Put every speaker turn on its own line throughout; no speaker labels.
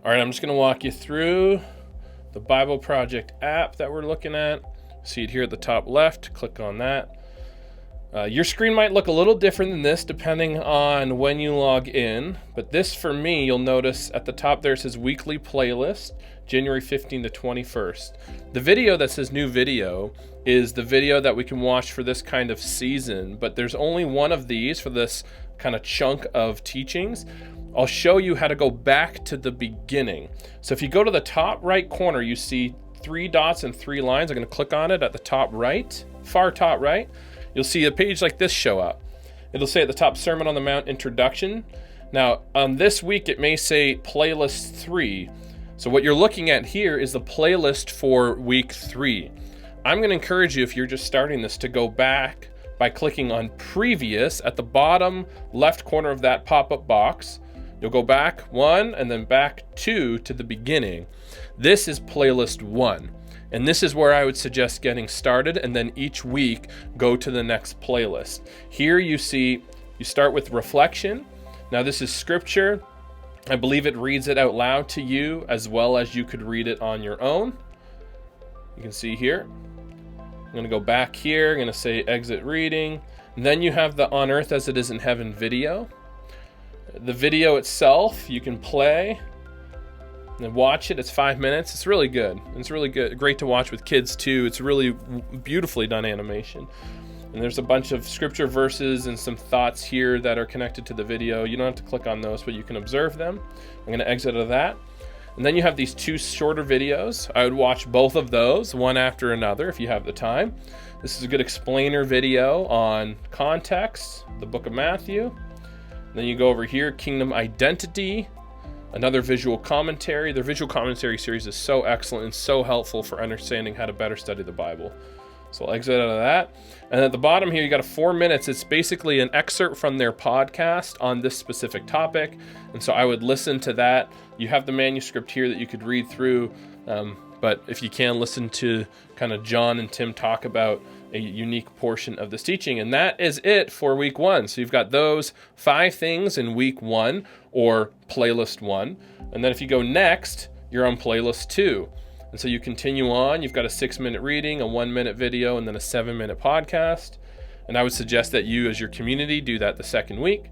All right, I'm just going to walk you through the Bible Project app that we're looking at. See it here at the top left. Click on that. Your screen might look a little different than this depending on when you log in, but this for me, you'll notice at the top there says weekly playlist, January 15 to 21st. The video that says new video is the video that we can watch for this kind of season, but there's only one of these for this kind of chunk of teachings. I'll show you how to go back to the beginning. So if you go to the top right corner, you see 3 dots and 3 lines. I'm going to click on it at the top right, far top right. You'll see a page like this show up. It'll say at the top, Sermon on the Mount Introduction. Now, on this week, it may say Playlist 3. So what you're looking at here is the playlist for week 3. I'm going to encourage you, if you're just starting this, to go back by clicking on Previous at the bottom left corner of that pop-up box. You'll go back 1 and then back 2 to the beginning. This is Playlist 1. And this is where I would suggest getting started, and then each week go to the next playlist. Here you see, you start with reflection. Now this is scripture. I believe it reads it out loud to you as well as you could read it on your own. You can see here. I'm going to go back here. I'm going to say exit reading. And then you have the On Earth as It Is in Heaven video. The video itself, you can play and watch it. It's 5 minutes. It's really good. It's really good. Great to watch with kids too. It's really beautifully done animation. And there's a bunch of scripture verses and some thoughts here that are connected to the video. You don't have to click on those, but you can observe them. I'm going to exit out of that. And then you have these 2 shorter videos. I would watch both of those, one after another if you have the time. This is a good explainer video on context, the book of Matthew. Then you go over here, Kingdom Identity, another visual commentary. Their visual commentary series is so excellent and so helpful for understanding how to better study the Bible. So I'll exit out of that. And at the bottom here, you got a 4 minutes. It's basically an excerpt from their podcast on this specific topic. And so I would listen to that. You have the manuscript here that you could read through. But if you can, listen to kind of John and Tim talk about a unique portion of this teaching. And that is it for week 1. So you've got those 5 things in week 1 or playlist 1. And then if you go next, you're on playlist 2. And so you continue on. You've got a 6-minute reading, a 1-minute video, and then a 7-minute podcast. And I would suggest that you as your community do that the second week.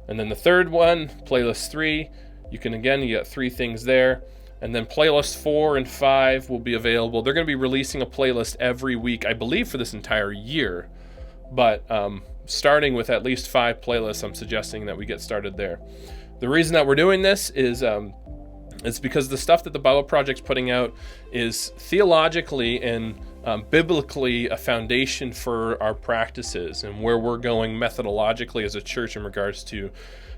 And then the third one, playlist 3, you got 3 things there. And then playlist 4 and 5 will be available. They're going to be releasing a playlist every week, I believe, for this entire year. But starting with at least 5 playlists, I'm suggesting that we get started there. The reason that we're doing this is it's because the stuff that the Bible Project's putting out is theologically and biblically a foundation for our practices and where we're going methodologically as a church in regards to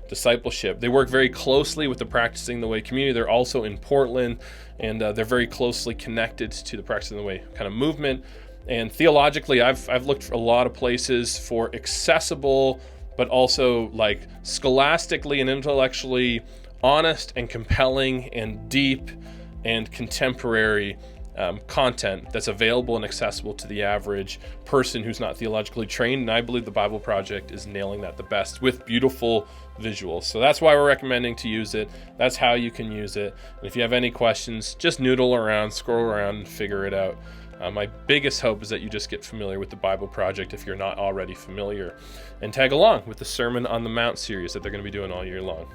discipleship. They work very closely with the Practicing the Way community. They're also in Portland, and they're very closely connected to the Practicing the Way kind of movement. And theologically, I've looked for a lot of places for accessible, but also like scholastically and intellectually honest and compelling and deep and contemporary content that's available and accessible to the average person who's not theologically trained. And I believe the Bible Project is nailing that the best with beautiful visuals. So that's why we're recommending to use it. That's how you can use it. And if you have any questions, just noodle around, scroll around, and figure it out. My biggest hope is that you just get familiar with the Bible Project if you're not already familiar, and tag along with the Sermon on the Mount series that they're going to be doing all year long.